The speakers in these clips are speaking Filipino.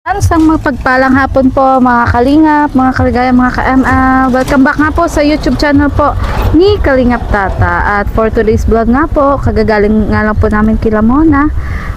Isang mapagpalang hapon po mga kalingap, mga kaligaya, mga ka-ML. Welcome back nga po sa YouTube channel po ni Kalingap Tata. At for today's vlog nga po, kagagaling nga lang po namin kila Mona.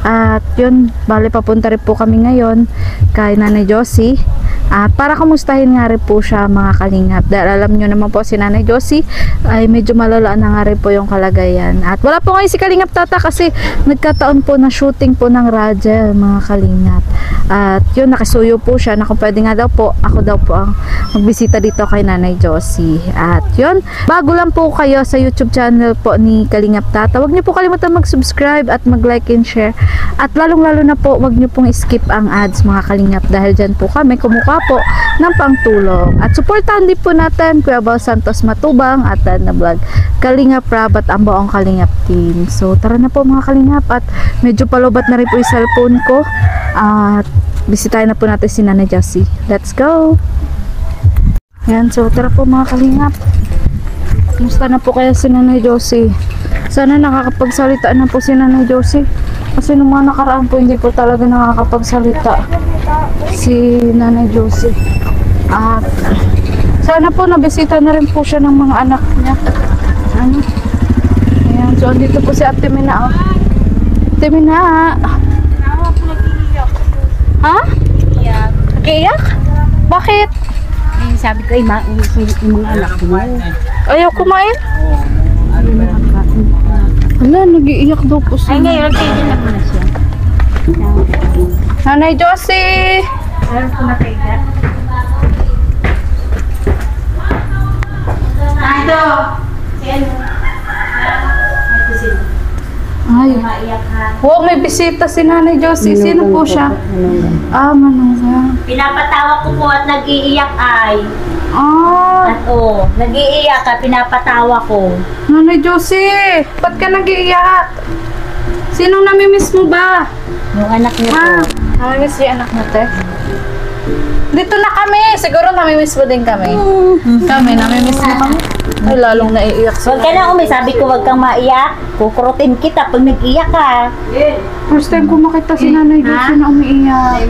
At yun, bali papunta rin po kami ngayon kay Nanay Josie. At para kumustahin nga rin po siya mga kalingap. Dahil alam nyo naman po si Nanay Josie ay medyo malala na nga rin po yung kalagayan. At wala po ngayon si Kalingap Tata kasi nagkataon po na shooting po ng Rajel mga kalingap. At yun, nakisuyo po siya na kung pwede nga daw po, ako daw po ang magbisita dito kay Nanay Josie. At yun, bago lang po kayo sa YouTube channel po ni Kalingap Tata, huwag niyo po kalimutan mag-subscribe at mag-like and share. At lalong-lalo na po, huwag niyo pong skip ang ads mga kalingap dahil dyan po kami kumukuha po ng pangtulong. At supportahan din po natin Kuya Bal Santos Matubang at na vlog Kalingap Rab at ang buong Kalingap team. So tara na po mga kalingap at medyo palobat na rin po yung cellphone ko. At bisitahin na po natin si Nanay Josie. Let's go! Yan, so tara po mga kalingap. Kumusta na po kaya si Nanay Josie? Sana nakakapagsalita na po si Nanay Josie. Kasi nung mga nakaraan po hindi po talaga nakakapagsalita si Nanay Josie. At sana po nabisita na rin po siya ng mga anak niya. Ano? Ayan, so andito po si Ate Mina. Ate Mina! Ha? Iyak. Nag-iiyak? Bakit? Eh, sabi ko, yung mga anak mo. Ayaw kumain? Wala, nag-iiyak daw po siya. Ay, ngayon, tigil na po na siya. Nanay Josie! Ayaw ko mataigat. Nando! Si ano? Ay, Maiyak ha. wow, may bisita si Nanay Josie. Sino po siya? Ah, Manong. Pinapatawa ko po at nag-iiyak ay. Ah, At nag-iiyak at pinapatawa ko. Nanay Josie, ba't ka nag-iiyak? Sinong namimiss mo ba? Yung anak niya po. Namimiss yung anak natin? Dito na kami. Siguro namimiss mo din kami. Kami, namimiss mo kami. Ay, lalong naiiyak Huwag ka na sabi ko huwag kang maiyak. Kukurutin kita pag nag-iyak ka. First time ko makita si Nanay Josie na umiiyak.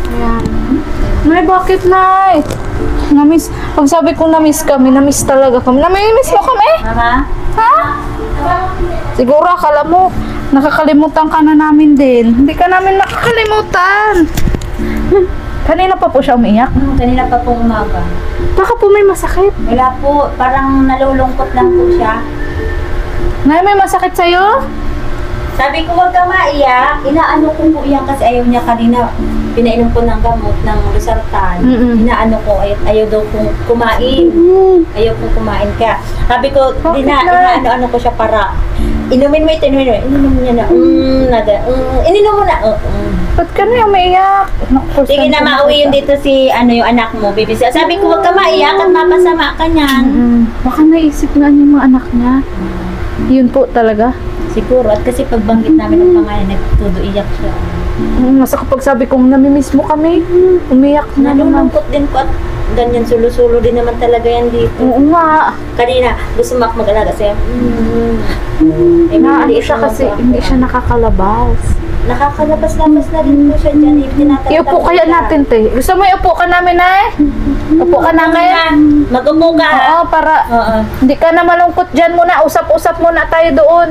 Ayan. Nay, bakit Nay? Namiss. Pag sabi kong namiss kami, namiss talaga kami. Namimiss mo kami? Mama? Ha? Siguro akala mo, nakakalimutan ka na namin din. Hindi ka namin nakakalimutan. Kanina pa po siya umiiyak? Kanina pa pong umaga. Baka po may masakit. Wala po, parang nalulungkot lang po siya. Nay, may masakit sa'yo? Sabi ko huwag kang maiyak, inaano ko po yan kasi ayaw niya kanina. Pinainom ko ng gamot ng Losartan. Inaano ko, ayaw daw kong kumain. Ayaw kong kumain ka. Sabi ko, inaano ko siya para inumin mo ito, ininom niya na. Ininom mo na. Ba't ka na umiiyak? Sige na, mauwi yun dito si yung anak mo, bibisi. Sabi ko huwag kang maiyak at mapasama ka niyan. Baka naisip nga niya yung mga anak niya. Yun po talaga. Siguro, at kasi pagbanggit namin ng pangalan, nagtudo iyak siya. Nasa kapag sabi kong namimiss mo kami, umiyak na naman. Nalulungkot din ko at ganyan, sulo-sulo din naman talaga yan dito. Oo nga. Kanina, gusto mo ako mag-alaga sa'yo. Naano siya kasi hindi siya nakakalabas. Nakakalabas-labas na rin po siya dyan. Iupo kaya natin, te. Gusto mo iupo ka namin, eh? Upo ka namin. Mag-upo ka. Oo, para hindi ka na malungkot dyan muna. Usap-usap muna tayo doon.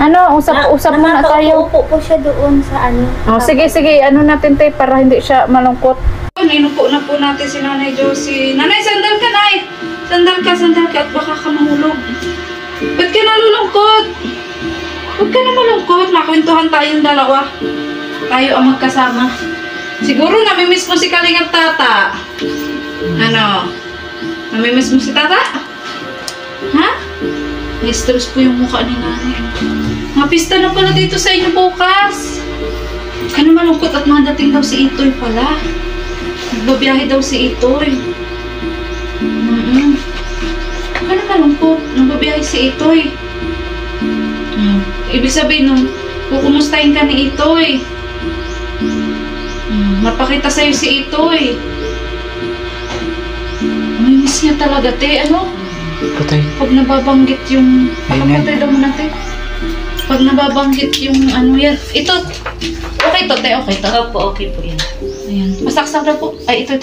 Ano, usap muna tayo. Nakakaupo po siya doon sa ano. Oh, sige, ano natin, te, para hindi siya malungkot. Inupo na po natin si Nanay Josie. Nanay, sandal ka, Nay! Sandal ka at baka ka mahulog. Ba't ka nalulungkot? Huwag ka na malungkot. Nakwentuhan tayong dalawa. Tayo ang magkasama. Siguro namimiss mo si Kalingap Tata. Ano? Namimiss mo si Tata? Ha? May stress po yung mukha ni Nanay. Mapista na pala dito sa inyo bukas. Huwag ka na malungkot at madating daw si Itoy pala. Nagbabiyahe daw si Itoy. Huwag ka na malungkot. Nagbabiyahe si Itoy. Ibig sabihin nung kukumustahin ka ni Itoy. Mapakita sa'yo si Itoy. May miss niya talaga, te. Ano? Patay. Pag nababanggit yung... Pakapatay daw mo natin. Pag nababanggit yung ano yan. Ito. Okay to, te. Okay to. Opo, okay po yan. Ayan. Masaksak na po. Ay, ito.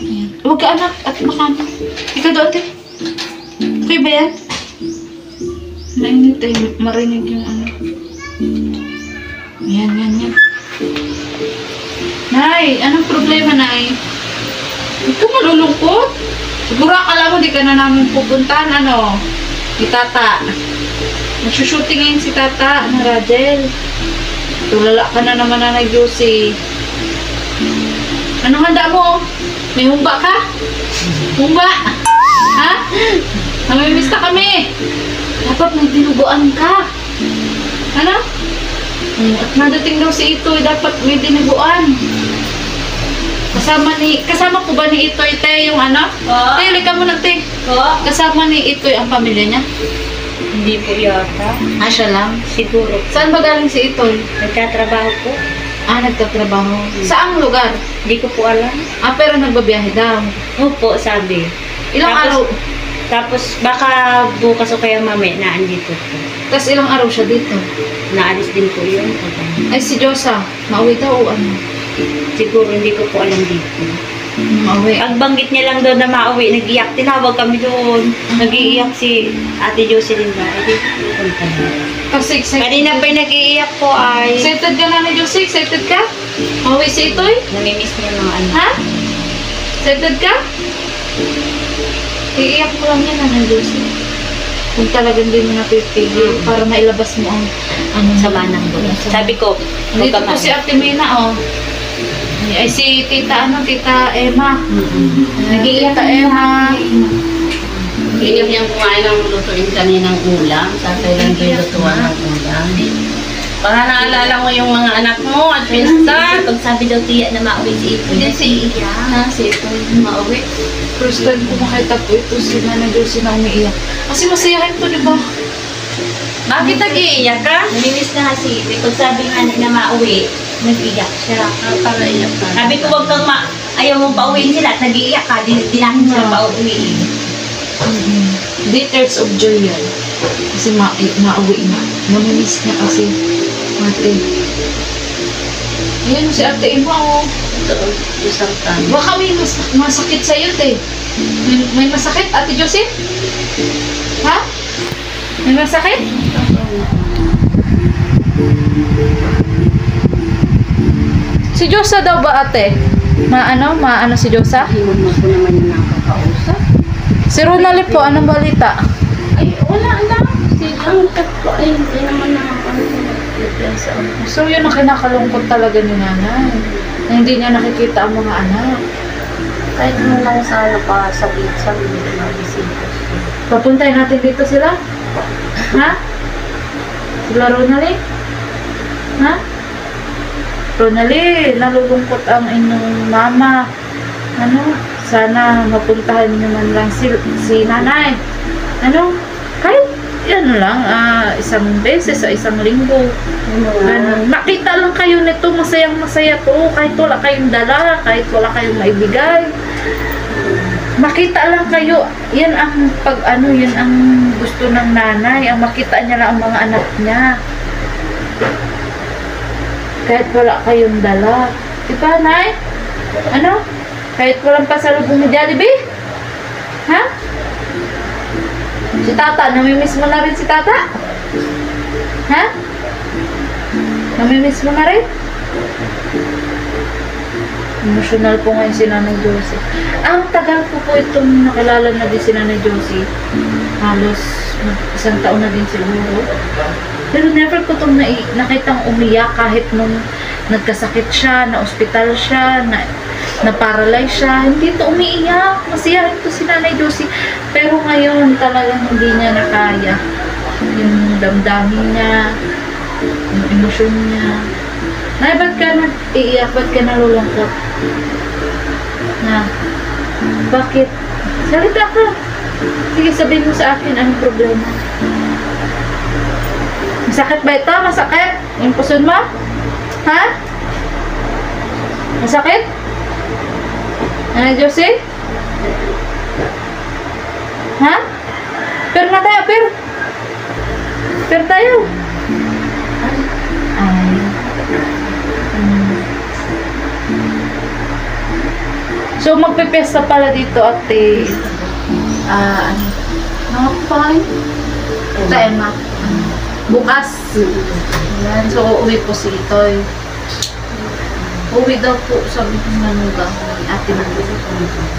Ayan. Huwag ka anak. At makano. Ikaw doon, te. Okay ba yan? Nainit eh. Marinig yung ano. Yan. Nay, anong problema, Nay? Ito malulungkot. Siguro akala mo di ka na namin pupuntahan, ano? Ni Tata. Nagsushooting ngayon si Tata na Rajel. Tulala ka na naman na Josie. Anong handa mo? May humba ka? Humba? Ha? Namimiss na kami. Dapat may dinuguan ka. Ano? At nadating daw si Itoy, dapat may dinuguan. Kasama ko ba ni Itoy, te, yung ano? Oo. Te, lika mo na, te. Po? Kasama ni Itoy ang pamilya niya? Hindi po yata. Siya lang. Siguro. Saan ba galing si Itoy? Nagtatrabaho po. Nagtatrabaho. Saang lugar? Hindi ko po alam. Pero nagbabiyahe daw. Opo, sabi. Ilang araw? Tapos baka bukas o kaya mamaya naandito po. Tapos ilang araw siya dito? Naalis din po yun. Ay, si Josa. Mauwi daw o ano? Siguro hindi ko po alam dito. Mauwi. Pagbanggit niya lang doon na mauwi, nag-iyak. Tinawag kami doon. Nag-iiyak si Ate Jocelyn ba? Ay, punta na. Kasi excited. Kanina pa yung nag-iiyak po ay Excited ka na ni Josie? Excited ka? Mauwi si Itoy? namimiss niya mga ano. Ha? Excited ka? Iiyak mo lang yan, Nanay Josie. Kung talagang hindi mo napipigil para mailabas mo ang ano Sama ng bulo. Sabi ko, dito po si Ate Mina, oh. Ay, si Tita Emma. Nag-iiyak Tita Emma. Iiyak niyang kumain ng lutuin kaninang ulam. Tatay lang lutuan ng ulam. Para naalala mo yung mga anak mo at pinsan. Pag sabi daw tiya na mauwi si Ito. Hindi si Iya. Si ito yung mauwi. First time ko makita po ito si Nanay Josie na umiiyak. Kasi masayahin to, di ba? Bakit nag-iiyak ka? Namimiss na nga si Ito. Pag sabi nga na mauwi, nag-iyak siya. Para iyak ka. Sabi ko, wag kang ayaw mo pauwiin sila at nag-iiyak ka. Di namin sila pauwiin. Details of joy yan. Kasi mauwi na. Namimiss niya kasi ate. Ayan si Ate Emma, oh. Ito, isang tan. Baka may masakit sa'yo, te. May masakit, Ate Josie? Ha? May masakit? Si Josa daw ba, ate? Maano si Josa? Hiwag mo ko naman yung nakakausap. Si Ronald po, anong balita? Ay, wala lang. Ang tatlo ay hindi naman nakakausap. So yun ang kinakalungkot talaga ni nanay. Na hindi niya nakikita ang mga anak. Kahit nung lang sana pa sa bisita. Papuntahin natin dito sila? Ha? Sila Ronald? Ha? Ronald, nalulungkot ang inyong mama. Sana mapuntahan niyo man lang si nanay. Kahit yan lang, isang beses sa isang linggo. Makita lang kayo nito, masayang masaya to. Kahit wala kayong dala, kahit wala kayong maibigay. Makita lang kayo. Yan ang yan ang gusto ng nanay. Ang makita niya lang ang mga anak niya. Kahit wala kayong dala. Diba, Nay? Kahit walang pasalubong ni Jollibee? Ha? Si Tata, namimiss mo na rin si Tata? Ha? Namimiss mo na rin? Emotional po ngayon si Nanay Josie. Ang tagal po itong nakilala na din si Nanay Josie. Halos isang taon na din siguro. Pero never ko itong nakitang umiyak kahit nung nagkasakit siya, na-ospital siya, na-paralyze siya. Hindi ito umiiyak. Masiyahin ito si Nanay Josie. Pero ngayon talagang hindi niya nakaya. Yung damdamin niya, yung emosyon niya. Nay, ba't ka nag-iiyak? Ba't ka nalulungkot? Bakit? Salita ka. Sige, sabihin mo sa akin anong problema. Masakit ba ito? Masakit? Yung puson mo? Ha? Masakit? Nanay Josie? Ha? Per na tayo, per. Pero tayo. Ay. So, magpipesta pala dito, ate. Ano? Mga pangalan? Tema. Bukas. Ayan. So, uuwi po si Itoy. Uwi daw po, sabi ko manugang ni ate Manugang.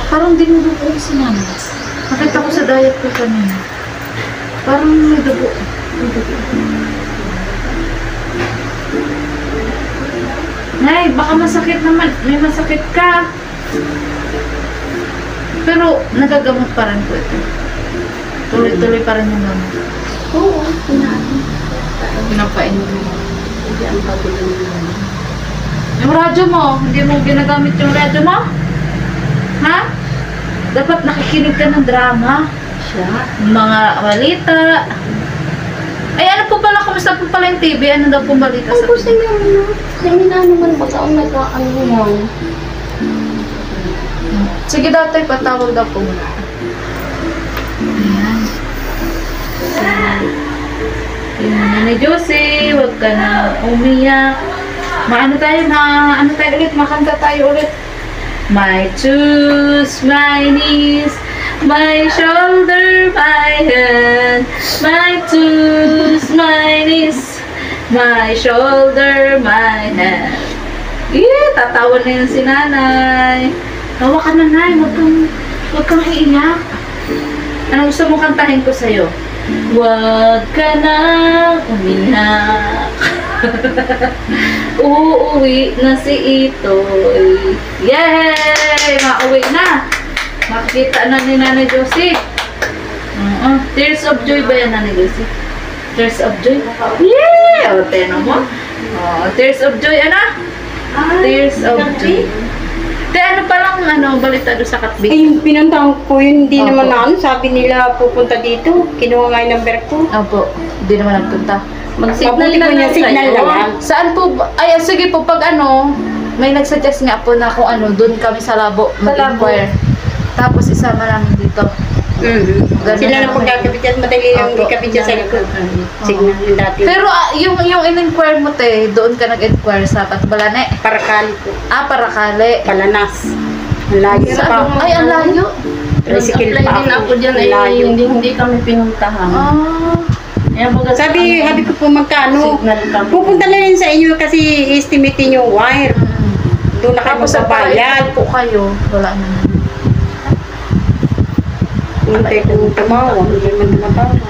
Parang dinudugo si Nana. Nakita ko sa diet ko kanina. Parang may dugo. Nay, baka masakit naman. May masakit ka. Pero nagagamot pa rin po ito. Tuloy-tuloy pa rin yung gamot. Oo, Pinapain mo. Hindi ang pagulong naman. Yung radyo mo, hindi mo ginagamit yung radyo mo? Ha? Dapat nakikinig ka ng drama. Siya? Mga balita. Ay, ano po pala? Kumusta po pala yung TV? Ano daw po balita sa Ako TV? siya seminar naman baga ang nag-ano yan. Sige daw tayo, patawag daw po. Ayan. Yung Nanay Josie, huwag ka na umiyak. Ano tayo ulit? Makanta tayo ulit. My shoes, my knees, my shoulder, my head. My shoes, my knees, my shoulder, my head. Tatawa na yun si nanay. Tawa ka na, nay. Huwag kang iiyak. Ano gusto mo kantahin ko sa'yo? Huwag ka na umiyak. Uuwi na si Itoy. Yay! Mauwi na. Makikita na ni Nanay Josie. Tears of joy ba yan, Nanay Josie? Tears of joy? Yay! O, teno mo. Tears of joy, ano? Tears of joy. Te, ano palang balita doon sa Katbik? Ay, pinuntahan ko yun, hindi Opo. naman na sabi nila pupunta dito. Kinuha nga yung number ko. Opo, hindi naman nagpunta. Mag-signal Mabuti na ko niya, lang signal sa'yo. na yan. Saan po ba? Ay, sige po, pag may nagsuggest nga po na kung doon kami sa labo mag-inquire. Tapos isama namin dito. Ganun Sila na naman. pagkakabit yan, madali lang Opo. ikabit yan sa likod. Signal yung dati. Pero yung in-inquire mo te, doon ka nag-inquire sa Patbalane. Parakali ko. Parakale. Palanas. Ang layo Sa pa. ay, ang layo. Tricycle Nag-apply pa din ako. ako dyan Ang ay layo. hindi kami pinuntahan. Kaya baga sa Sabi ko po magkano. signal kami. Pupunta na rin sa inyo kasi estimatein yung wire. Doon na kayo Tapos sa magbabayad. po kayo, wala naman. Hintay ko tumawa. Hindi man tumatawag.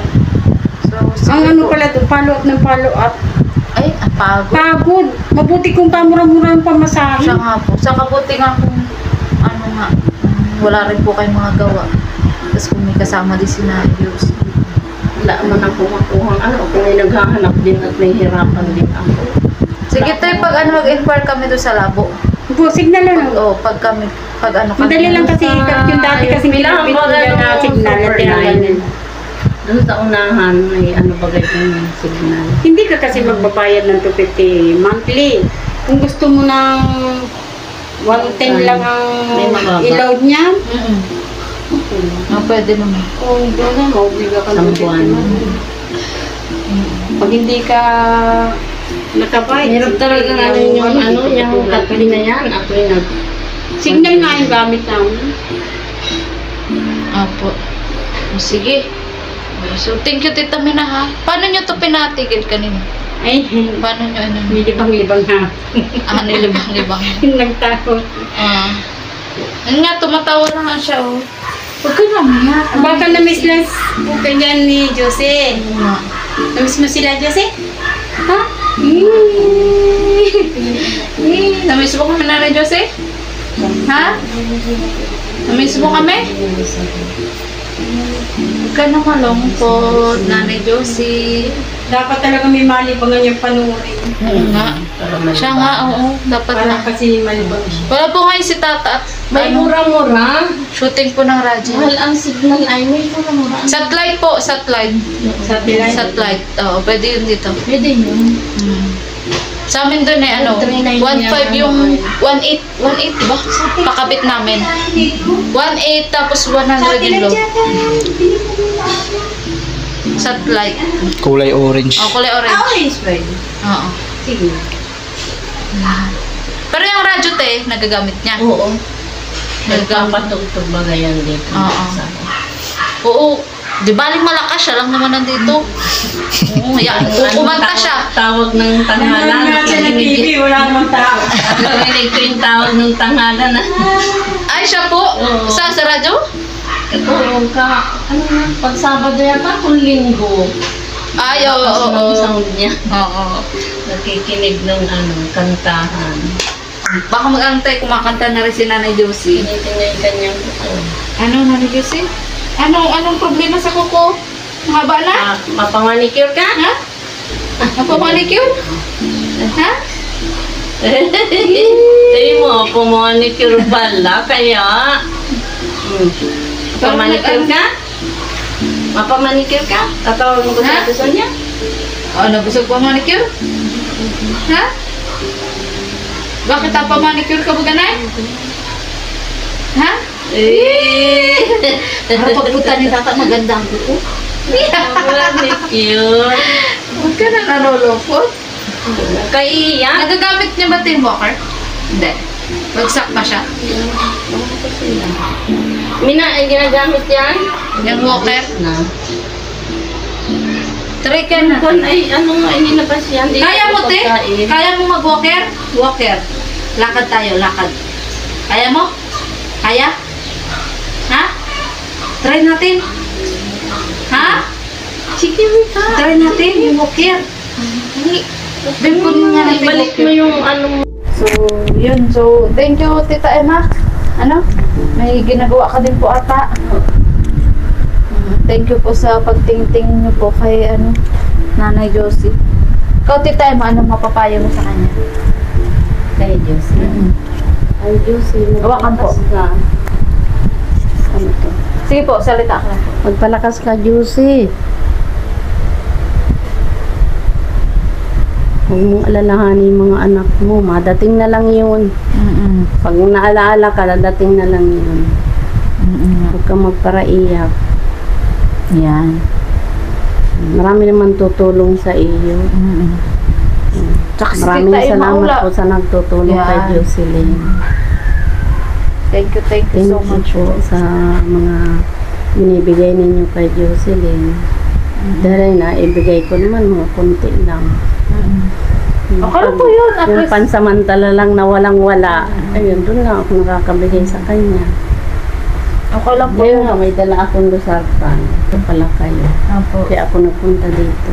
So, Ang ano pala doon, follow up ng follow up. Ay, ang pagod. Pagod. Mabuti kung pamura-mura ang pamasahe. Siya nga po. Sa kabuti nga kung wala rin po kayong mga gawa. Tapos kung may kasama din si Nayos. Wala man ako makuhang kung may naghahanap din at may hirapan din ako. Sige tayo, pag mag-inquire kami doon sa labo. Signal na lang. Pag kami, kami. Madali lang kasi yung dati kasi Bilang pinapit baga nila na nung signal na super tinanggal nine. nila. Doon sa unahan may bagay yung signal. Hindi ka kasi magbabayad ng 250 monthly. Kung gusto mo ng 110 lang ang May mababa. i-load niya, Pwede naman. kung doon na, maubliga ka Isang ng 250 buwan. monthly. Pag hindi ka nakabayad, Meron talaga yung katli na yan. Ako yung signal nga yung gamit namin. Apo. Sige. So, thank you, Tita Mina, ha? Paano nyo to pinatigil kanina? Ay, Paano nyo, libang-libang na. nilibang-libang. Nagtakot. Yun nga, tumatawa na nga siya, oh. Huwag ka na, Mia. Baka na-miss lang po ganyan ni Jose. Na-miss mo sila, Jose? Ha? Namiss mo kami, Nanay Josie? Ha? Namiss mo kami? Huwag ka na malungkot, Nanay Josie. Dapat talaga may malibangan yung panurin. Oo nga. Siya nga, oo. Dapat na. Parang kasi malibang siya. Wala po ngayon si Tata at may mura-mura. shooting po ng radyo. Mahal ang signal ay may mura-mura. Satellite po, satellite. Satellite. Satellite. Oo, pwede yun dito. Pwede yun. Sa amin doon 1.5 yung 1.8 ba? Pakabit namin. 1.8 tapos 100 yung load. Satellite. Kulay orange. Oh, kulay orange. Orange pwede. Oo. Sige. Pero yung radyo te, nagagamit niya. Oo. Nagpapatugtog ba ngayon dito? Oo. Oo. Di baling malakas siya lang naman nandito. Oo, yan. Kumanta siya. Tawag ng tanghalan. wala namang tao. Narinig ko yung tawag ng tanghalan. Ay, siya po. Oo. Sa radyo? Katulong ka. Ano na? Pag Sabado yata, kung Linggo. Ay, oo. Tapos Oo. ng sound niya. Oo. Nakikinig ng kantahan. Baka mag-antay, kumakanta na rin si Nanay Josie. Tinitingnan yung kanyang kuko. Ano, Nanay Josie? Anong problema sa kuko? Mahaba na? Mapamanicure ka? Ha? Napamanicure? Ha? Sabi mo, pumanicure pala, kaya... Mapamanicure ka? Mapamanicure ka? Tatawagin ko Ha? sa gusto niya? Ano, gusto ko manicure? Ha? Bakit pa-manicure ka ba ganay? Ha? Para pagpunta ni tata maganda ang kuko. Manicure. Huwag ka na narolokot. Kaiyak. Nagagamit niya ba Tim Walker? Hindi. Bagsak pa siya. Mina, ay ginagamit yan? Yung walker? Na. Try ka na. Kung ay, ano nga, inilabas yan. Di Kaya mo, ko te? pagkain. Kaya mo mag-walker? Walker. Lakad tayo, lakad. Kaya mo? Kaya? Ha? Try natin. Ha? Sige, Mika. Try natin yung walker. Bimpun nga natin Ibalik mo walker. yung ano mo. So, yun. So, thank you, Tita Emma. Ano? May ginagawa ka din po ata. Thank you po sa pagtingting niyo po kay ano, Nanay Josie. Ikaw, Tita Emma, anong mapapayo mo sa kanya? Kay Diyos. Ay, Diyos. Hawakan po. Ano to? Sige po, salita ka na po. Magpalakas ka, Juicy. Huwag mong alalahanin yung mga anak mo. Madating na lang yun. Pag naalaala ka, dadating na lang yun. Huwag kang magparaiyak. Yan. Marami naman tutulong sa iyo. Tsaka si Maraming Tita Emma salamat ula. po sa nagtutulong Yan. kay Jocelyn. Thank you Thank so you much po sa mga binibigay ninyo kay Jocelyn. Dahil na, ibigay ko naman mga konti lang. Okay lang po yun. At Yung least, pansamantala lang na walang-wala, ayun, doon lang ako nakakabigay sa kanya. okay lang po Ngayon yun. nga, may dala akong lusartan. Ito pala kayo. Apo. Kaya ako nagpunta dito.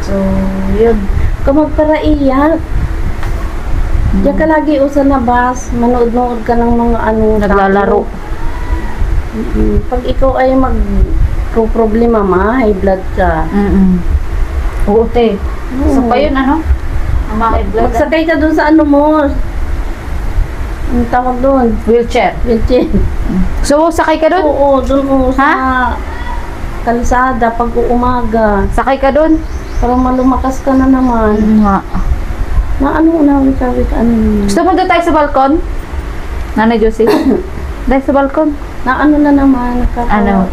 So, yun. Kung magparaiyak, diyan ka lagi o sa labas, manood-nood ka ng mga ano. Naglalaro. Pag ikaw ay problema high blood ka. Oo, te. So, pa yun, ano? Ang mga blood. Magsakay ka doon sa ano mo. Ang tawag doon? Wheelchair. Wheelchair. So, sakay ka doon? Oo, doon mo sa kalsada pag umaga. Sakay ka doon? Para malumakas ka na naman. Nga. Na ano na, wika, ano. Gusto mo doon tayo sa balkon? Nanay Josie? Tayo sa balkon? Na ano na naman. Ano?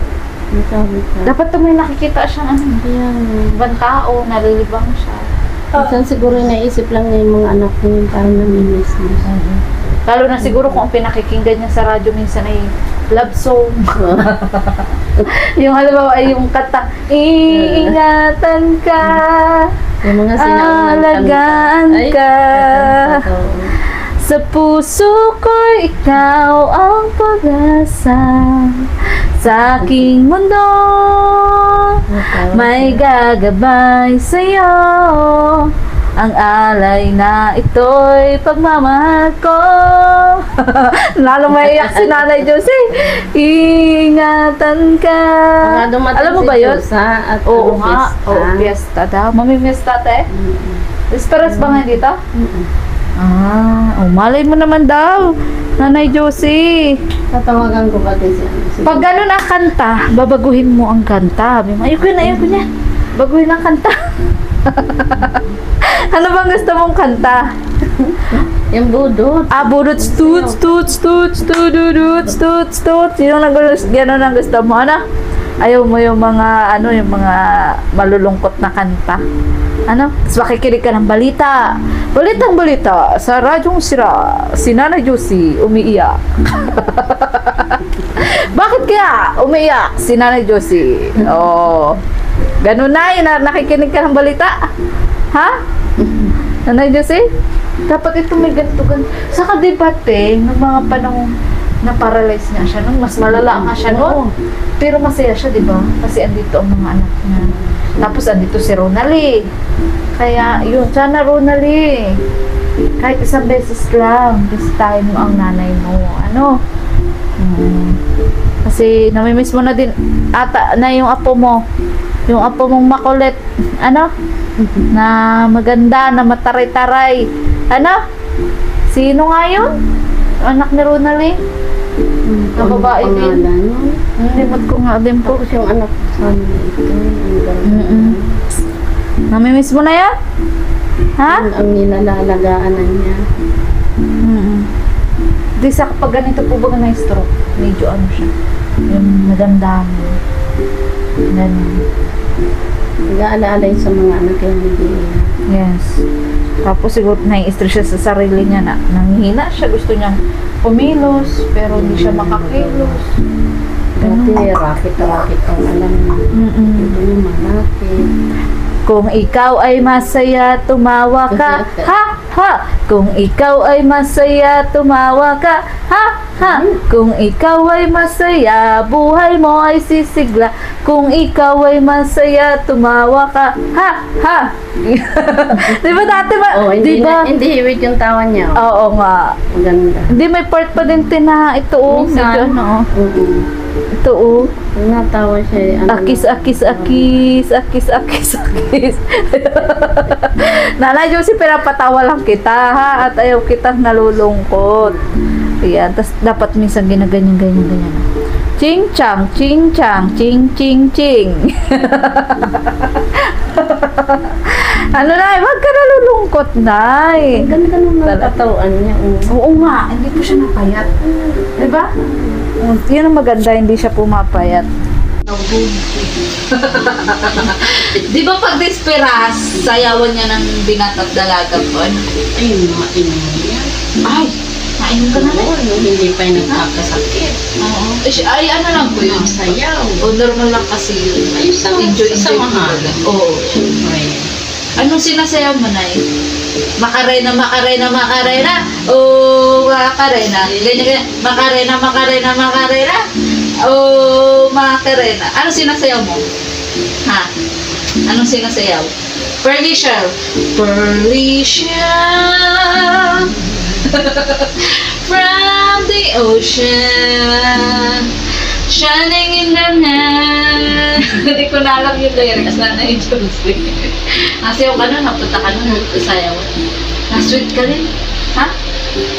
Wika. Dapat to may nakikita siyang ano. Ayan. Ibang tao, nalilibang siya. Minsan siguro naisip lang niya yung mga anak niya yung parang namimiss niya. Lalo na siguro kung ang pinakikinggan niya sa radyo minsan ay love song. Yung halimbawa ay yung kata, iingatan ka, Yung mga sinaunang alagaan kanta. Ay, ka. totoo. Sa puso ko ikaw ang pag-asa. Sa aking mundo may gagabay sa'yo. Ang alay na ito'y pagmamahal ko. Lalo maiyak si Nanay Josie. Ingatan ka. Mga dumating Alam mo si ba yun? Josa at Oo ano, nga. fiesta. Oo, fiesta daw. Mamimiesta te? Esperas ba nga dito? Malay mo naman daw. Nanay Josie. Tatawagan ko ba din siya? Pag gano'n ang kanta, babaguhin mo ang kanta. Ayoko niya. Baguhin ang kanta. Ano bang gusto mong kanta? Yung budot. Budots, toots, toots, toots, tududuts, toots, toots. Yung gano'n ang gusto mo, ano? Ayaw mo yung mga, ano, yung mga malulungkot na kanta. Ano? Tapos makikinig ka ng balita. Balitang balita, sa radyong sira, si Nanay Josie umiiyak. Bakit kaya umiiyak si Nanay Josie? Oh, ganun na yun, nakikinig ka ng balita. Ha? Nanay Josie? Dapat ito may ganito. Saka debate, ng mga panahon na-paralyze nga siya nung mas malala nga siya noon. Pero masaya siya, di ba? Kasi andito ang mga anak niya. Tapos andito si Ronaldie. Kaya yun, sana Ronaldie, kahit isang beses lang, bisitahin mo ang nanay mo. Ano? Kasi namimiss mo na din ata na yung apo mo. Yung apo mong makulit. Ano? Na maganda, na mataray-taray. Ano? Sino nga yun? Anak ni Ronaldie? Na babae din. Limot ko nga din po. Tapos yung anak sa amin ito, Namimiss mo na yan? Ha? ang nilalalagaan na niya. Di sa kapag ganito po ba na stroke, medyo ano siya, yung nadamdamin. Ganun. Nag-aalala yun sa mga anak yung hindi. Yes. Tapos siguro nai-stress siya sa sarili niya na nanghihina siya. Gusto niyang pumilos, pero hindi siya makakilos. Dati, rakit-rakit ang alam mo. Ito yung malapit. Kung ikaw ay masaya, tumawa ka. Ha! Ha! Kung ikaw ay masaya, tumawa ka. Ha! Ha! Kung ikaw ay masaya, buhay mo ay sisigla. Kung ikaw ay masaya, tumawa ka. Ha! Ha! Diba dati ba? Oh, hindi, diba? hindi hiwit yung tawa niya. Oo nga. Maganda. Hindi, may part pa din na ito. Minsan. Ano, Oo. ito oh. Natawa siya. Ano, Akis, akis, akis, akis, akis, akis. Nanay Josie, pinapatawa lang kita, ha? At ayaw kitang nalulungkot. Ayan, tas dapat minsan ginaganyan, ganyan, ganyan. Ching chang, ching chang, ching ching ching. Ano na, wag ka nalulungkot, Nay. ang ganda nung natatawaan niya. Oo nga, hindi po siya napayat. Diba? Yun ang maganda, hindi siya pumapayat. Di ba pag desperas, sayawan niya ng binat at dalaga po? Ay, mainom niya. Ay, nainom ka na rin. Oo, yung hindi pa yung nagkakasakit. Oo. Ay, ano lang po yun? Sayaw. O, normal lang kasi yun. Ay, Enjoy sa mahal. Oo. Siyempre. Anong sinasayaw mo, Nay? Makarena, Makarena, Makarena. Oh, Makarena. Ganyan, ganyan. Makarena, Makarena, Makarena. Oh, Makarena. Anong sinasayaw mo? Ha? Anong sinasayaw? Perlicia. Perlicia. From the ocean. Shining in the night. Hindi ko na alam yung lyrics na na-introduce. Nasayaw ka nun, napunta ka nun, sayaw. Na-sweet ka rin. Ha?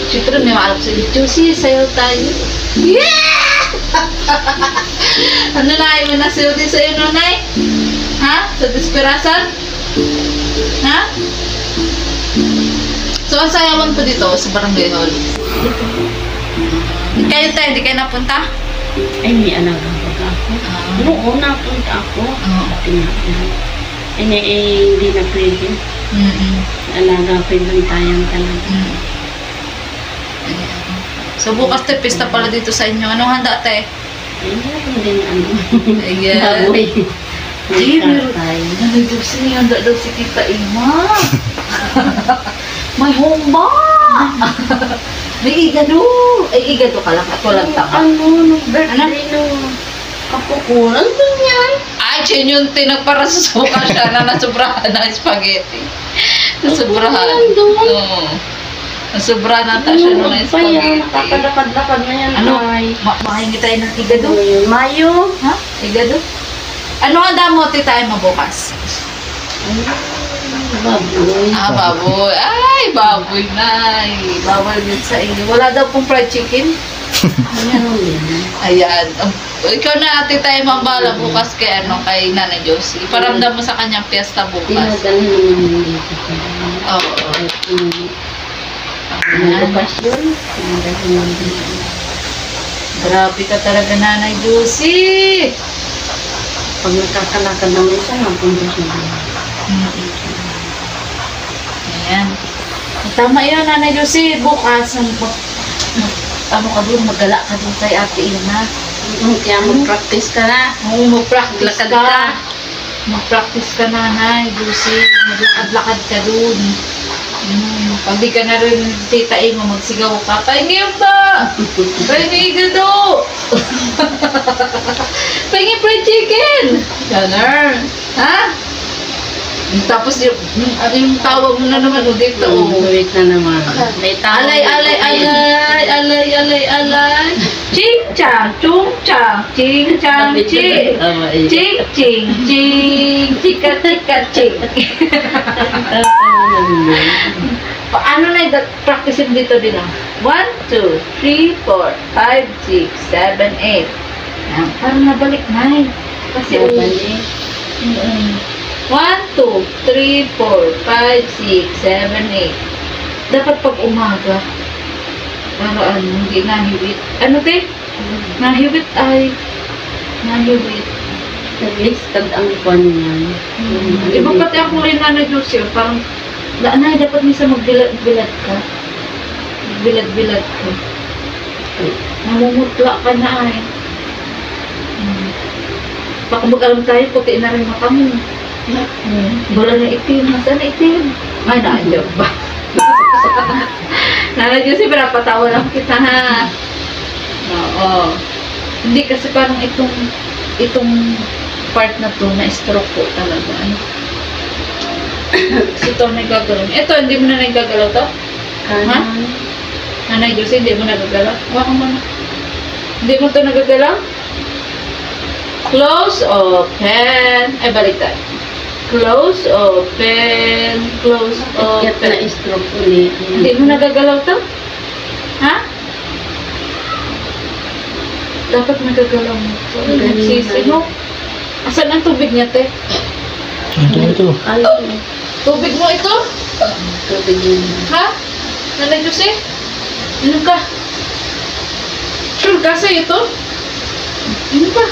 Siyempre, may maalap sa'yo. Josie, sayaw tayo. Yeah! Ano na, may nasayaw din sa'yo, Nanay? Ha? Sa desperasan? Ha? So, ang sayawan po dito sa Barangay Hall. Kayo tayo, hindi kayo napunta? Ay, may alaga pa ako. Noon, napunta ako. Hindi na pwede. Alaga pa yung bantayan talaga. So, bukas tayo, pista pala dito sa inyo. Anong handa tayo? Ay, meron din ano. Ayan. Baboy. Ay, meron tayo. Nalagyosin niyo handa daw si Tita Ima. May humba! May igado! Ay, igado ka lang at walang tanga. Ano, birthday nung kapukulan din yan. Ay, yun yung tinagpara sa suka siya na nasubrahan ng spaghetti. Nasubrahan. Oo. Nasubrahan na siya nung spaghetti. Nakakadakad-dakad na yan. Ano? Ay. Makahingi tayo ng igado? Mayo. Ha? Igado? Ano ang damote tayo mabukas? Baboy. Ah, baboy. Ay, baboy na. Bawal yun sa inyo. Wala daw pong fried chicken. Meron din. Ayan. Ikaw na ate tayo mambala bukas kay kay Nanay Josie. Iparamdam mo sa kanyang piyesta bukas. Pinadali naman dito. Oo. Ayan. Bakasyon. Pinadali naman dito. Grabe ka talaga, Nanay Josie. Pag nakakalakad naman siya, napunta siya. Ayan. Tama yun, Nanay Lucy. Bukas, ano ka doon, magala ka doon kay Ate Ina. Kaya mag-practice ka na. Oo, mag-practice Lakad ka. ka. Mag-practice ka, Nanay Lucy. Maglakad-lakad ka doon. Pag di ka na rin titain mo, magsigaw ka. Pahingi ba? Pahingi ka do! Pahingi fried chicken! Ganun. Ha? Tapos yung tawag mo na naman dito. Wait na naman. May tao. Alay, alay, alay, alay, alay, alay. Ching chang, chung chang, ching chang, ching. Ching, ching, ching, chika, chika, ching. Paano na practice dito din ah? 1, 2, 3, 4, 5, 6, 7, 8. Yan, parang nabalik na eh. Kasi Balik. 1, 2, 3, 4, 5, 6, 7, 8. Dapat pag umaga, para ano, hindi nahiwit. Ano te? Nahiwit ay, nahiwit. Nag-listad ang kwan niyan. Iba pati ako rin na Diyos yun, parang, Nanay, dapat minsan magbilad-bilad ka. Magbilad-bilad ka. Namumutla ka na ay. Baka mag-alam tayo, puti na rin mata mo. Wala na itim. Nasaan na itim? Ay, naandyan ba? Nanay Diyos, pinapatawa lang kita ha. Oo. Hindi kasi parang itong part na to, na-stroke ko talaga. Ano? Kasi ito nagagalaw. Ito, hindi mo na nagagalaw to? Ha? Nanay Diyos, hindi mo nagagalaw? Waka mo na. Hindi mo to nagagalaw? Close, open. Ay, baliktad. Close, open. Close, Kaya open. na-stroke ulit. Hindi mo nagagalaw to? Ha? Dapat nagagalaw mo to. Nagsisi mo. Asan ang tubig niya, te? Ito. Ano? Tubig mo ito? Tubig yun. Ha? Nanay Jose? Inom ka? Sure ka sa'yo ito? Inom ka?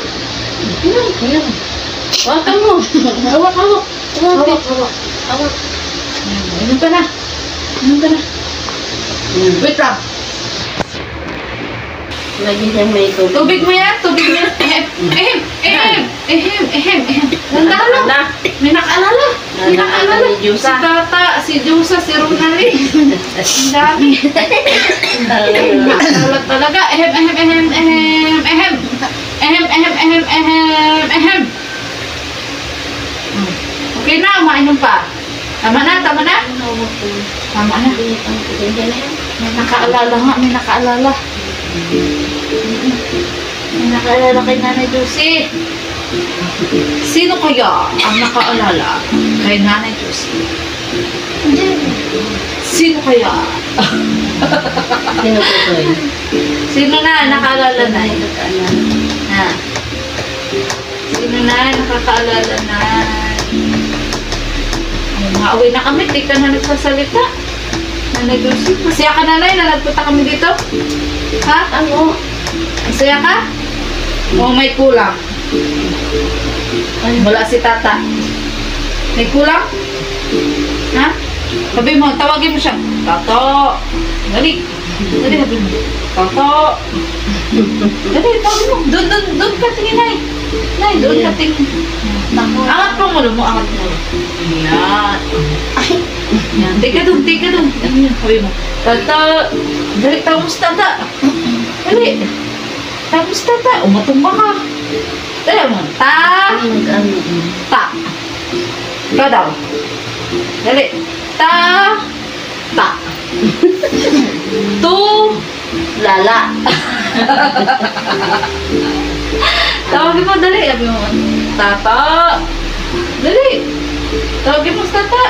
Inom. Inom. Hawakan mo. Hawak, hawak. Hawak, hawak. Hawak. Inom ka na. Inom ka na. Wait lang. Lagi siyang may tubig. Tubig mo yan. Tubig mo yan. Ehem. Ehem. Ehem. Ehem. Ehem. Ehem. Nandalo. May nakaalala. May nakaalala. Si Diyosa. Si Tata, si Diyosa, si Ronali. Ang dami. Nakaalala talaga. Ehem. Ehem. Ehem. Ehem. Ehem. Ehem. Ehem. Ehem. Ehem. Ehem. Okay na, umainom pa. Tama na, tama na. Tama na. May nakaalala nga, may nakaalala. May nakaalala kay Nanay Josie. Sino kaya ang nakaalala kay Nanay Josie? Sino kaya? Sino po ito eh? Sino na nakaalala na? Ha? Sino na nakakaalala na? Ay, maaway na kami, di ka na nagsasalita. Nanay Josie, masaya ka nanay na nagpunta kami dito? Ha? Ano? Masaya ka? O may kulang? Wala si Tata. May kulang? Ha? Sabi mo, tawagin mo siya. Tato! Dali! Dali, sabi mo. Tato! Dali, tawagin mo. Doon ka tingin, Nay. Nay, doon ka tingin. Angat pa mo mo, angat mo. Yan. Yan, tika doon. Yan, sabi mo. Tata! Dali, tawag si Tata. Dali. Tawag si Tata. Umatumba ka. Dali mo. Ta! Ta! Ikaw daw. Dali. Ta! Ta! Tu! Lala! Tawagin mo, dali. Sabi mo, Tata! Dali! Tawagin mo sa Tata.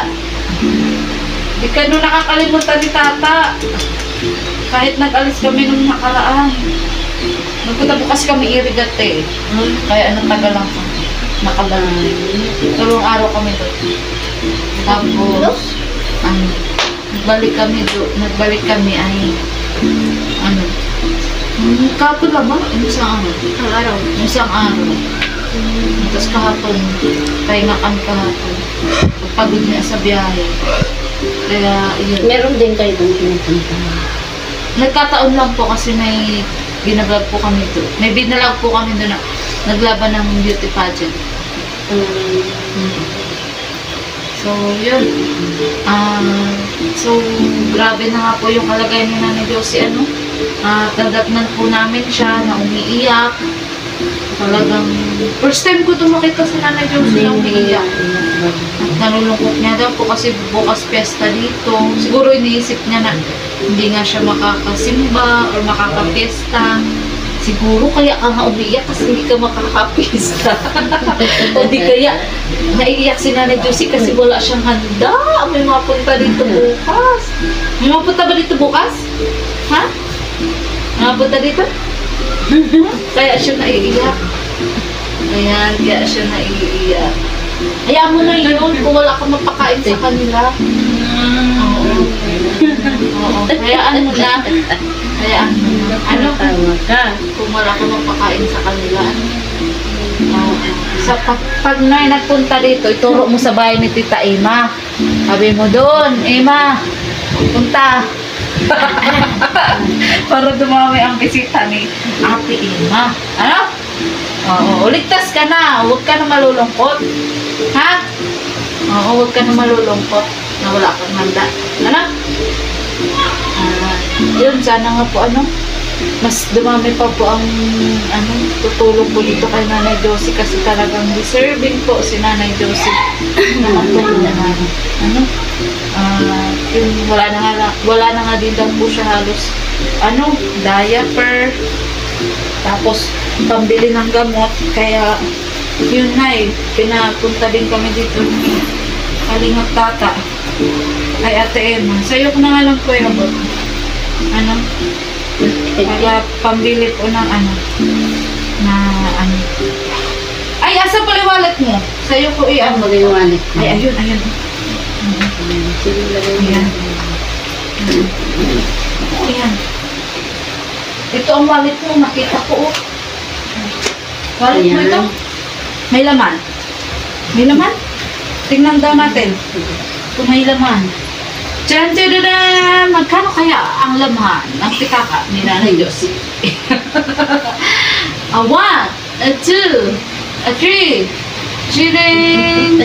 Di ka nung nakakalimutan ni Tata. Kahit nag-alis kami nung nakaraan. Nagpunta po kasi kami irigate. Kaya anong tagal lang kami. Nakabalan. Dalawang araw kami doon. Tapos, nagbalik kami ay, kapon lang ba? Isang araw. Isang araw. Tapos kahapon, pahinga kami kahapon. Pagod niya sa biyahe. Kaya, yun. Meron din kayo doon pinupunta. Nagkataon lang po kasi may binablog po kami doon. May binalag po kami doon na naglaban ng beauty pageant. So, yun. So, grabe na nga po yung kalagay ni Nanay Josie, ano. Nadatnan po namin siya na umiiyak. Talagang, first time ko ito makita si Nanay Josie na umiiyak. At nalulungkot niya daw po kasi bukas piyesta dito. Siguro iniisip niya na hindi nga siya makakasimba or makakapiyesta. Siguro kaya ka nga umiiyak kasi hindi ka makakapiyesta. O di kaya naiiyak si Nanay Josie kasi wala siyang handa. May mapunta dito bukas. May mapunta ba dito bukas? Ha? May mapunta dito? Kaya siya naiiyak. Kaya siya naiiyak. Hayaan mo na yun kung wala ka mapakain sa kanila. Oo. Hayaan mo na. Hayaan mo na. Ano? Tama ka. Kung wala ka mapakain sa kanila. Sa pag na nagpunta dito, ituro mo sa bahay ni Tita Emma. Sabi mo doon, Emma, punta. Para dumami ang bisita ni Ate Emma. Ano? Oo, ligtas ka na. Huwag ka na malulungkot. Ha? Oo, huwag ka na malulungkot na wala kang handa. Ano? Yun, sana nga po ano, mas dumami pa po ang ano, tutulong po dito kay Nanay Josie kasi talagang deserving po si Nanay Josie na matulungan. Ano? Yung wala na nga din daw po siya halos ano, diaper, tapos pambili ng gamot, kaya yun na pinapunta din kami dito ni Kalingap Tata ay Ate Emma. Sa'yo ko na nga lang po yung ano, kaya pambili po ng ano na ano. Ay, asa pala yung wallet mo? Sa'yo ko Ang ano. mag-iwanit. Ay, ayun. Sige, lagay mo. Ayan. Ayan. Ito ang wallet mo, nakita ko. Wallet mo Ayan. ito? May laman? May laman? Tingnan daw natin. Kung may laman. Tjan, tjan, tjan! Magkano kaya ang laman ng pitaka ni Nanay Josie? A 1, a 2, a 3, chiring!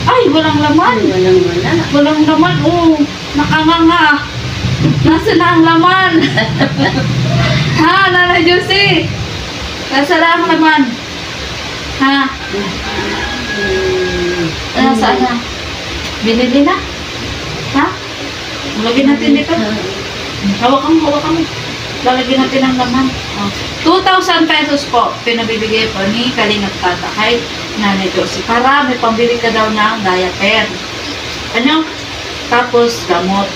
Ay, walang laman. Walang wala. Walang laman. Oh, nakanganga. Nasaan na ang laman? Ha, Nanay Josie? Nasaan na ang laman? Ha? Nasaan na? Binili na? Ha? Lagyan natin dito. Hawakan mo. Lalagyan natin ang laman. Oh. 2,000 pesos po, pinabibigay po ni Kalingap Tata kay Nanay Josie. Para may pambili ka daw ng diaper. Ano? Tapos, gamot.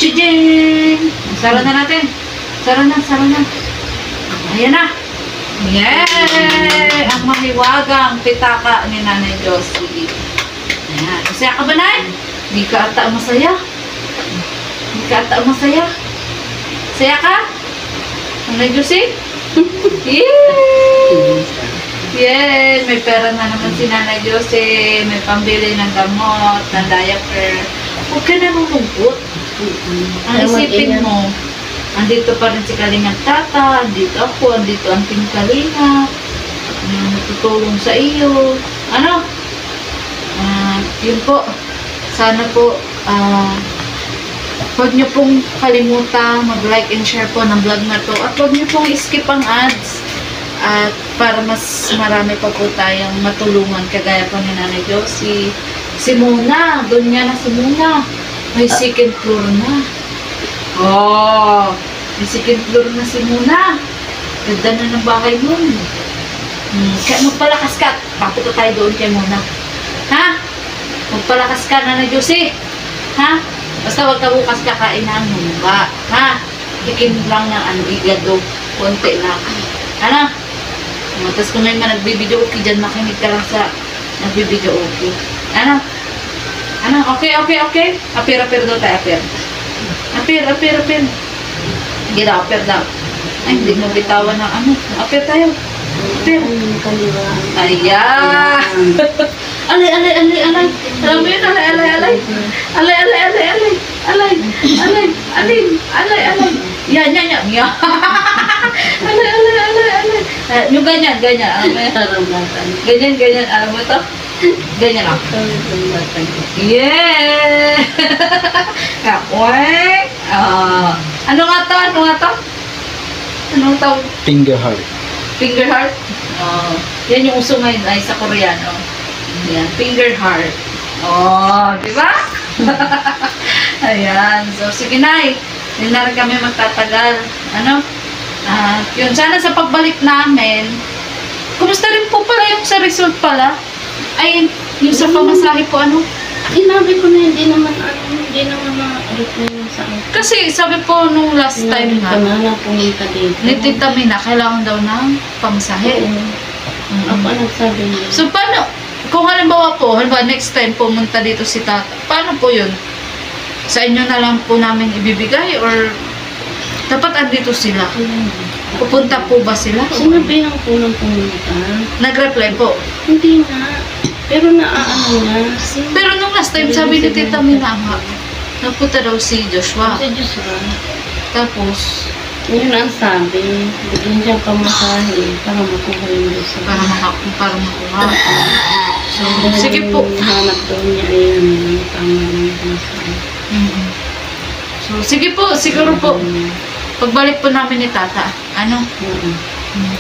Chijing! Sara na natin. Sara na. Ayan na. Yay! Ang mahiwagang pitaka ni Nanay Josie. Ayan. Masaya ka ba, Nay? Di ka ata masaya. Saya ka? Nanay Josie? Yay! Yay! May pera na naman si Nanay Josie. May pambili ng gamot, ng diaper. Huwag ka na malungkot. Ang isipin mo, andito pa rin si Kalingap Tata, andito ako, andito ang Team Kalingap, natutulong sa iyo. Ano? Yun po. Sana po, huwag niyo pong kalimutan mag-like and share po ng vlog na to. At huwag niyo pong skip ang ads. At para mas marami pa po tayong matulungan kagaya po ni Nanay Josie. Si Muna, doon nga na si Muna. May second floor na. Oh, may second floor na si Muna. Ganda na ng bahay nun. Kaya magpalakas ka. Papunta tayo doon kay Muna. Ha? Magpalakas ka, Nanay Josie. Ha? Basta wag ka bukas kakain ng mungga. Ha? Tikim lang ng igado. Konti lang. Ano? Tapos kung may nagbibideo okay dyan, makinig ka lang sa nagbibideo okay. Ano? Okay. Apir daw tayo, apir. Apir. Sige daw, apir daw. Ay, hindi mo bitawan ng ano. Apir tayo. Pero, Ayun, kaliwa. ayan. Alay, alay, alay, alay. Alam mo yun, alay, alay, alay. Alay, alay, alay, alay. Alay, alay, alay, alay, alay. Yan, yan, yan. Yan. Alay, alay, alay, alay. Yung ganyan, ganyan. Alam mo yun? Ganyan, ganyan. Alam mo ito? Ganyan ako. Yeah! Kakwek! Ano nga to? Ano nga to? Anong tawag? Finger heart. Finger heart? Yan yung uso ngayon ay sa Koreano. Yan, finger heart. Di ba? Ayan. So, sige na hindi na rin kami magtatagal. Ano? Yun, sana sa pagbalik namin, kumusta rin po pala yung sa result pala? Ay, yung sa pamasahe po, ano? Sinabi ko na hindi naman na-alit na yun sa akin. Kasi sabi po nung last time nga, na pumunta dito. ni Tita Mina, kailangan daw ng pamasahe. Ako nagsabi niya. So, paano? Kung halimbawa next time pumunta dito si Tata, paano po yun? Sa inyo na lang po namin ibibigay or dapat andito sila? Pupunta po ba sila? Sinabihan ko ng pumunta. Nag-reply po. Hindi na. Pero naaano na. Pero nung last time, sabi ni Tita Mina nga, napunta daw si Joshua. Sa Diyos ba? Tapos, Yun ang sabi. Bigyan siyang pamasahe para makuha yung gusto. para makuha. So, sige po. Hanap daw niya ayun. Tama yung pamasahe. Mhm. So, sige po, siguro po. Pagbalik po namin ni Tata, ano?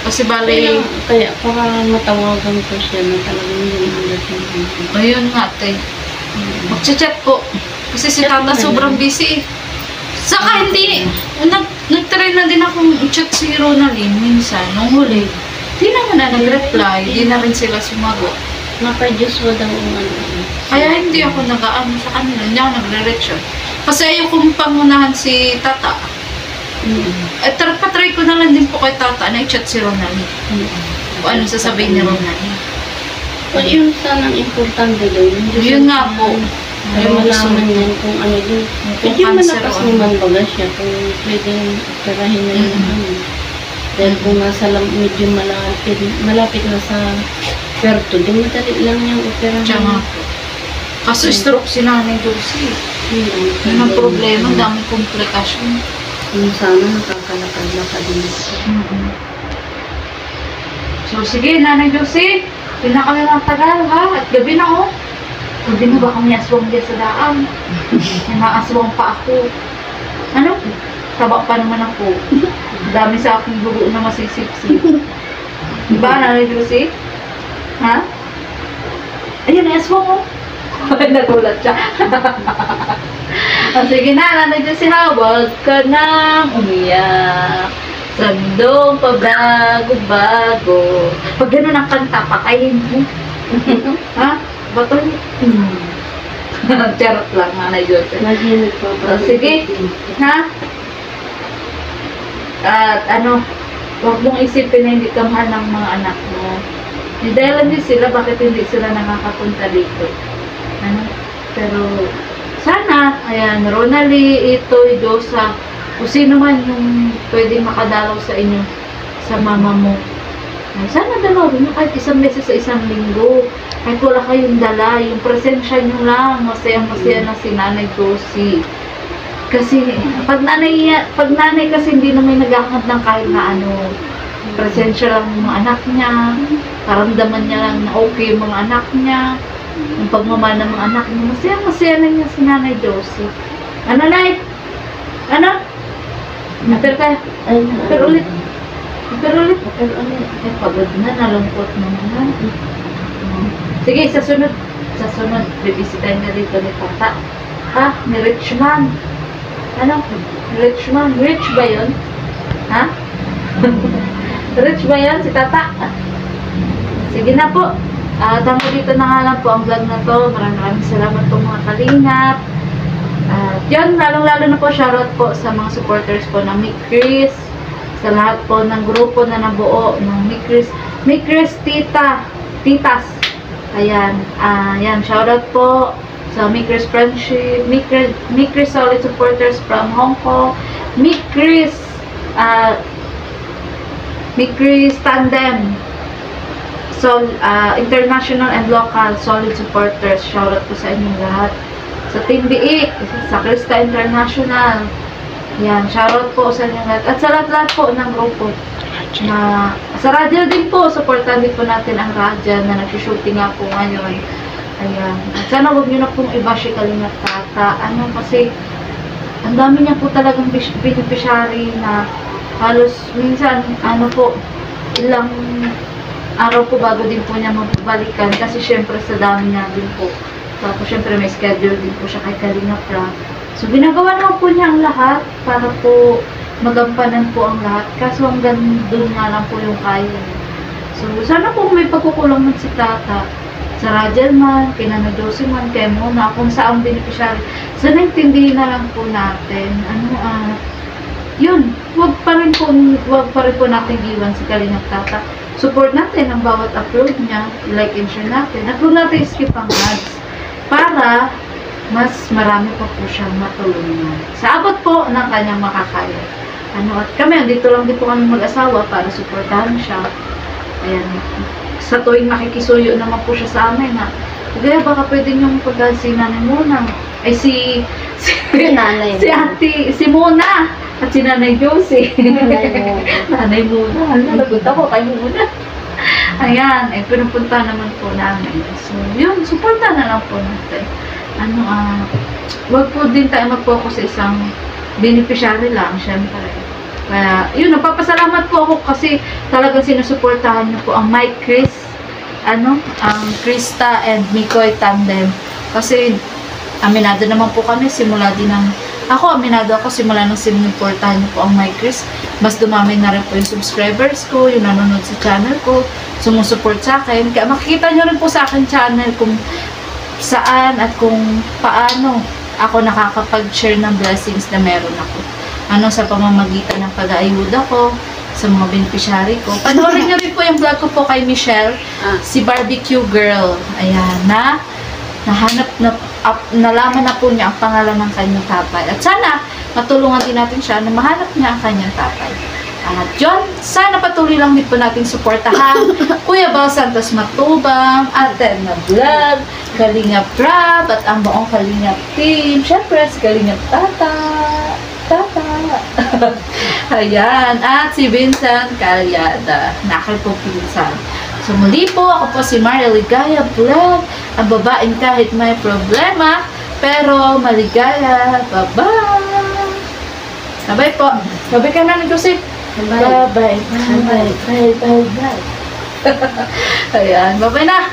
Kasi bali, Kaya para matawagan ko siya na talagang yung hanggang ayun nga, te. Mag-chat po. Kasi si Tata sobrang busy eh. Saka hindi, nag-try na din akong chat si Ronaldin minsan, nung huli. Di naman na nag-reply, di na rin sila sumagot. Maka-Diyos mo daw ang ano. Kaya hindi ako nag-aano sa kanila, hindi ako nagre-reaction. Kasi ayokong pangunahan si Tata. Eh, patry ko na lang din po kay Tata na i-chat si Ronaldin. Kung ano sasabihin ni Ronaldin. Well, yun sanang importante doon. Yun nga po. Ay, malaman yan kung ano yun. Medyo malakas naman baga siya kung pwedeng operahin na yun. Dahil kung medyo malapit na sa perto, di madali lang yung operahin. Siya nga po. Kaso stroke si Nanay Dulce. Yun ang problema, daming komplikasyon. Kung sana nakakalakad-lakad din siya. So sige, Nanay Dulce, hindi na kami matagal ha, at gabi na oh. Hindi na ba kami aswang dyan sa daan? May aswang pa ako. Ano? Taba pa naman ako. Dami sa aking dugo na masisipsip. Diba, Nanay Dulce? Ha? Ayun, may aswang oh. Nagulat siya. Sige na, Nanay Dulce ha, huwag ka nang umiyak. Sa mundong pabago-bago. Pag gano'n ang kanta, pakayin mo. Ha? Bato niya. Charot lang, Nanay Dulce. Naginit po. Sige. Ha? At ano, huwag mong isipin na hindi ka mahal ng mga anak mo. Dahil din sila, bakit hindi sila nakakapunta dito? Ano? Pero, sana, ayan, Ronaldin, Itoy, Josa, kung sino man yung pwedeng makadalaw sa inyo, sa mama mo. Sana dalawin nyo kahit isang beses sa isang linggo. Kahit wala kayong dala, yung presensya nyo lang, masaya-masaya na si Nanay Dulce. Kasi, pag nanay kasi hindi naman naghahangad ng kahit na ano, presensya lang ng mga anak niya, karamdaman niya lang na okay yung mga anak niya, yung pagmamahal ng mga anak niya, masaya-masaya na niya si Nanay Dulce. Ano, Nay? Ano? Apel ka? Apel ulit. Apel ulit. Eh, pagod na, nalungkot naman. Sige, sa sunod, bibisitahin na dito ni Tata. Ha? Ni Richman. Ano? Richman. Rich ba yun? Ha? Rich ba yun? Si Tata? Sige na po. Tama dito na nga lang po ang vlog na to. Maraming salamat po mga kalingap. At yun, lalong-lalo na po, shoutout po sa mga supporters po ng Mick Chris. Sa lahat po ng grupo na nabuo ng Mick Chris Titas. Ayan, ayan, shoutout po sa Mick Chris Friendship, Mick Chris Solid Supporters from Hong Kong, Mick Chris Tandem international and local solid supporters. Shoutout po sa inyong lahat. Sa Team Biik, sa Krista International. Yan, shoutout po sa inyong lahat. At sa lahat-lahat po ng grupo. Na, sa radyo din po, supportan din po natin ang radyo na nag-shooting nga po ngayon. Ayan. At sana huwag nyo na pong iba si Kalingap Tata. Kasi, ang dami niya po talagang beneficiary na halos minsan, ilang araw po bago din po niya mabalikan kasi syempre sa dami niya din po. Tapos syempre may schedule din po siya kay Kalingap Ra. So ginagawa naman po niya ang lahat para po magampanan po ang lahat. Kaso hanggang doon nga lang po yung kaya niya. So sana po may pagkukulang man si Tata. Sa Rajel man, kay Nana Josie man, kay Mona, kung saan beneficiary. Sana intindihin na lang po natin. Yun, wag pa rin po natin iwan si Kalingap Tata. Support natin ang bawat upload niya, like and share natin. At huwag natin skip ang ads para mas marami pa po siyang matulungan. Sa abot po ng kanyang makakaya. At kami, dito lang din po kami mag-asawa para supportahan siya. Ayan. Sa tuwing makikisuyo naman po siya sa amin na, kaya baka pwede niyong si Nanay Mona. Ay si Ate, si Mona. At si Nanay Josie. Nanay Mona. Lagot ako kay Mona. Ayan, pinupunta naman po namin. So, yun, supporta na lang po natin. Wag po din tayo mag-focus sa isang beneficiary lang, syempre. Kaya, yun, nagpapasalamat po ako kasi talagang sinusuportahan niyo po ang Mike Chris, ang Krista and Mikoy tandem. Kasi, aminado naman po kami, aminado ako simula nang sinuportahan niyo po ang My Chris. Mas dumami na rin po yung subscribers ko, yung nanonood sa channel ko, sumusuport sa akin. Kaya makikita niyo rin po sa akin channel kung saan at kung paano ako nakakapag-share ng blessings na meron ako. Sa pamamagitan ng pag-aayuda ko sa mga beneficiary ko. Panoorin niyo rin po yung vlog ko po kay Michelle, si Barbecue Girl. Ayan, nalaman na po niya ang pangalan ng kanyang tatay. At sana, matulungan din natin siya na mahanap niya ang kanyang tatay. At yun, sana patuloy lang din po natin suportahan Kuya Bal Santos Matubang, Ate na Vlog, Kalingap Rab, at ang buong Kalingap team. Siyempre, si Kalingap Tata. Ayan, at si Vincent Calyada. Nakal po pinsan. So muli po, ako po si Maria Ligaya Vlog, ang babaeng kahit may problema, pero maligaya. Bye-bye! Bye-bye po. Bye-bye ka na, Joseph. Bye-bye. Bye-bye. Bye-bye. Ayan, bye-bye na.